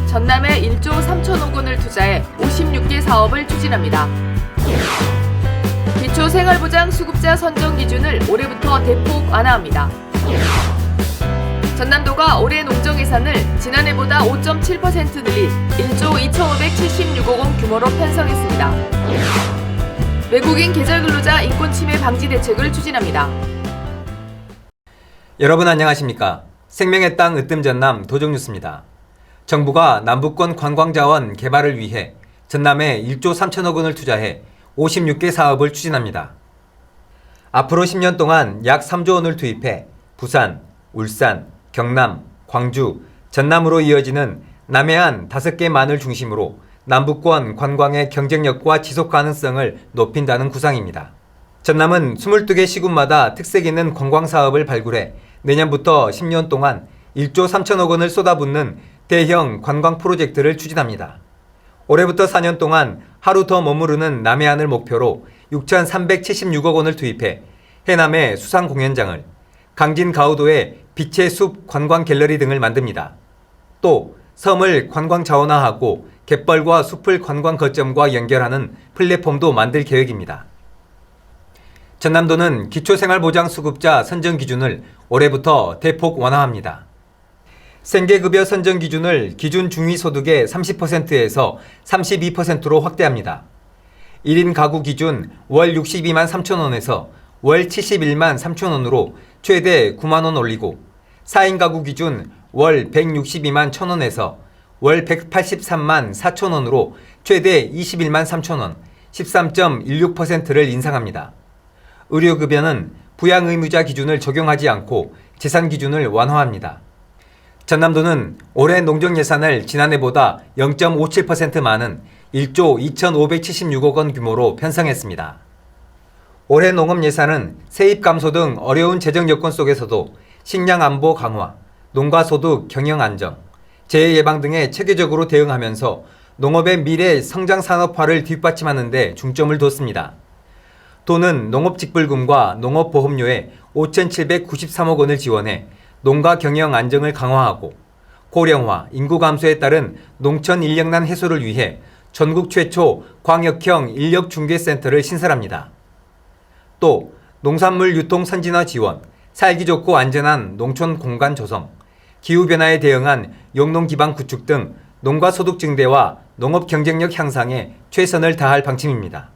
전남에 1조 3천억 원을 투자해 56개 사업을 추진합니다. 기초생활보장 수급자 선정 기준을 올해부터 대폭 완화합니다. 전남도가 올해 농정 예산을 지난해보다 5.7% 늘린 1조 2,576억 원 규모로 편성했습니다. 외국인 계절 근로자 인권 침해 방지 대책을 추진합니다. 여러분 안녕하십니까? 생명의 땅 으뜸 전남 도정뉴스입니다. 정부가 남부권 관광자원 개발을 위해 전남에 1조 3천억 원을 투자해 56개 사업을 추진합니다. 앞으로 10년 동안 약 3조 원을 투입해 부산, 울산, 경남, 광주, 전남으로 이어지는 남해안 5개 만을 중심으로 남부권 관광의 경쟁력과 지속 가능성을 높인다는 구상입니다. 전남은 22개 시군마다 특색 있는 관광사업을 발굴해 내년부터 10년 동안 1조 3천억 원을 쏟아붓는 대형 관광 프로젝트를 추진합니다. 올해부터 4년 동안 하루 더 머무르는 남해안을 목표로 6,376억 원을 투입해 해남의 수상 공연장을, 강진 가우도의 빛의 숲 관광 갤러리 등을 만듭니다. 또 섬을 관광 자원화하고 갯벌과 숲을 관광 거점과 연결하는 플랫폼도 만들 계획입니다. 전남도는 기초생활보장수급자 선정 기준을 올해부터 대폭 완화합니다. 생계급여 선정 기준을 기준 중위소득의 30%에서 32%로 확대합니다. 1인 가구 기준 월 62만 3천 원에서 월 71만 3천 원으로 최대 9만 원 올리고 4인 가구 기준 월 162만 1천 원에서 월 183만 4천 원으로 최대 21만 3천 원, 13.16%를 인상합니다. 의료급여는 부양의무자 기준을 적용하지 않고 재산 기준을 완화합니다. 전남도는 올해 농정 예산을 지난해보다 0.57% 많은 1조 2,576억 원 규모로 편성했습니다. 올해 농업 예산은 세입 감소 등 어려운 재정 여건 속에서도 식량 안보 강화, 농가 소득 경영 안정, 재해 예방 등에 체계적으로 대응하면서 농업의 미래 성장 산업화를 뒷받침하는 데 중점을 뒀습니다. 도는 농업직불금과 농업보험료에 5,793억 원을 지원해 농가 경영 안정을 강화하고 고령화, 인구 감소에 따른 농촌 인력난 해소를 위해 전국 최초 광역형 인력중개센터를 신설합니다. 또 농산물 유통 선진화 지원, 살기 좋고 안전한 농촌 공간 조성, 기후변화에 대응한 용농 기반 구축 등 농가 소득 증대와 농업 경쟁력 향상에 최선을 다할 방침입니다.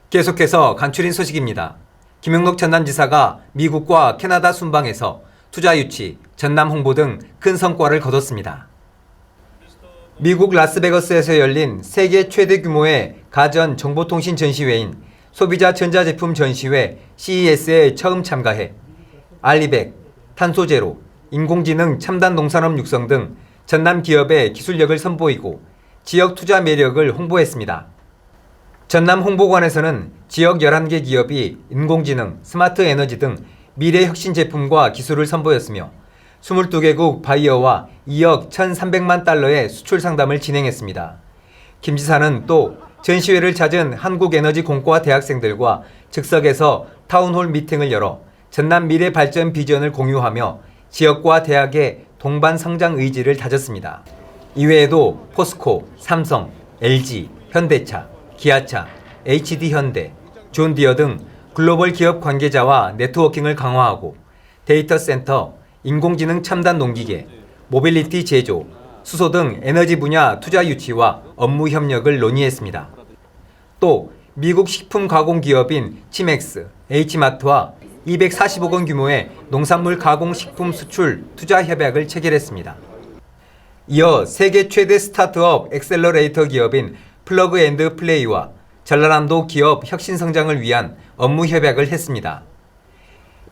계속해서 간추린 소식입니다. 김영록 전남지사가 미국과 캐나다 순방에서 투자 유치, 전남 홍보 등 큰 성과를 거뒀습니다. 미국 라스베거스에서 열린 세계 최대 규모의 가전 정보통신 전시회인 소비자 전자제품 전시회 CES에 처음 참가해 알리백, 탄소제로, 인공지능 첨단 농산업 육성 등 전남 기업의 기술력을 선보이고 지역 투자 매력을 홍보했습니다. 전남 홍보관에서는 지역 11개 기업이 인공지능, 스마트 에너지 등 미래 혁신 제품과 기술을 선보였으며 22개국 바이어와 2억 1,300만 달러의 수출 상담을 진행했습니다. 김 지사는 또 전시회를 찾은 한국에너지공과 대학생들과 즉석에서 타운홀 미팅을 열어 전남 미래 발전 비전을 공유하며 지역과 대학의 동반 성장 의지를 다졌습니다. 이외에도 포스코, 삼성, LG, 현대차, 기아차, HD현대, 존디어 등 글로벌 기업 관계자와 네트워킹을 강화하고 데이터 센터, 인공지능 첨단 농기계, 모빌리티 제조, 수소 등 에너지 분야 투자 유치와 업무 협력을 논의했습니다. 또 미국 식품 가공 기업인 치맥스, H마트와 240억 원 규모의 농산물 가공 식품 수출 투자 협약을 체결했습니다. 이어 세계 최대 스타트업 엑셀러레이터 기업인 플러그 앤드 플레이와 전라남도 기업 혁신 성장을 위한 업무 협약을 했습니다.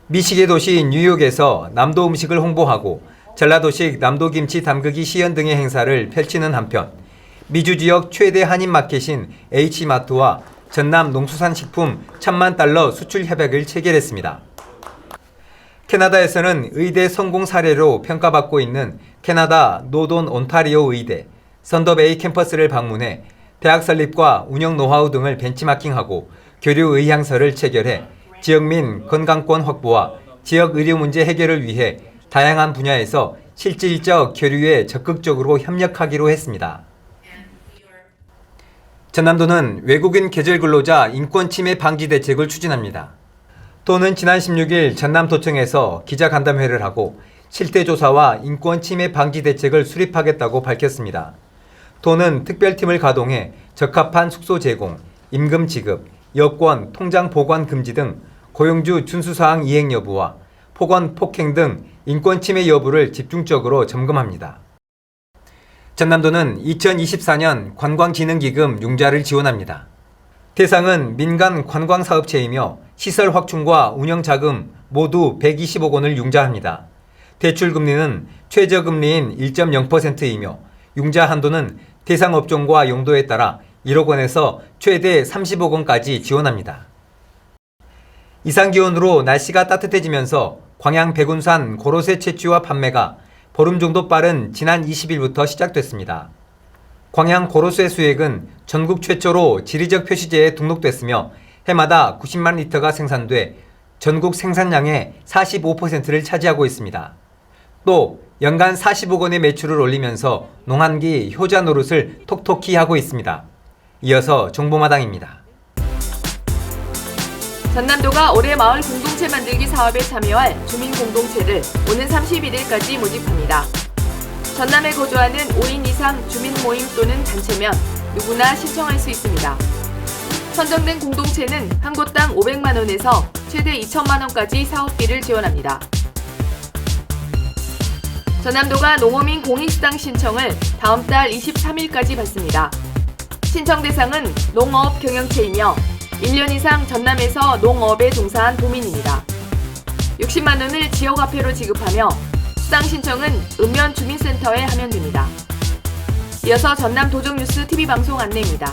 미식의 도시 뉴욕에서 남도 음식을 홍보하고 전라도식 남도김치 담그기 시연 등의 행사를 펼치는 한편 미주 지역 최대 한인 마켓인 H마트와 전남 농수산식품 1,000만 달러 수출 협약을 체결했습니다. 캐나다에서는 의대 성공 사례로 평가받고 있는 캐나다 노돈 온타리오 의대 선더베이 캠퍼스를 방문해 대학 설립과 운영 노하우 등을 벤치마킹하고 교류 의향서를 체결해 지역민 건강권 확보와 지역 의료 문제 해결을 위해 다양한 분야에서 실질적 교류에 적극적으로 협력하기로 했습니다. 전남도는 외국인 계절 근로자 인권 침해 방지 대책을 추진합니다. 도는 지난 16일 전남도청에서 기자간담회를 하고 실태 조사와 인권 침해 방지 대책을 수립하겠다고 밝혔습니다. 도는 특별팀을 가동해 적합한 숙소 제공, 임금 지급, 여권, 통장 보관 금지 등 고용주 준수사항 이행 여부와 폭언, 폭행 등 인권 침해 여부를 집중적으로 점검합니다. 전남도는 2024년 관광진흥기금 융자를 지원합니다. 대상은 민간 관광사업체이며 시설 확충과 운영자금 모두 120억 원을 융자합니다. 대출금리는 최저금리인 1.0%이며 융자 한도는 대상 업종과 용도에 따라 1억 원에서 최대 30억 원까지 지원합니다. 이상기온으로 날씨가 따뜻해지면서 광양 백운산 고로쇠 채취와 판매가 보름 정도 빠른 지난 20일부터 시작됐습니다. 광양 고로쇠 수액은 전국 최초로 지리적 표시제에 등록됐으며 해마다 90만 리터가 생산돼 전국 생산량의 45%를 차지하고 있습니다. 또 연간 40억 원의 매출을 올리면서 농한기 효자 노릇을 톡톡히 하고 있습니다. 이어서 정보마당입니다. 전남도가 올해 마을 공동체 만들기 사업에 참여할 주민 공동체를 오는 31일까지 모집합니다. 전남에 거주하는 5인 이상 주민 모임 또는 단체면 누구나 신청할 수 있습니다. 선정된 공동체는 한 곳당 500만 원에서 최대 2천만 원까지 사업비를 지원합니다. 전남도가 농어민 공익수당 신청을 다음 달 23일까지 받습니다. 신청 대상은 농어업 경영체이며 1년 이상 전남에서 농업에 종사한 도민입니다. 60만 원을 지역화폐로 지급하며 수당 신청은 읍면 주민센터에 하면 됩니다. 이어서 전남 도정뉴스 TV 방송 안내입니다.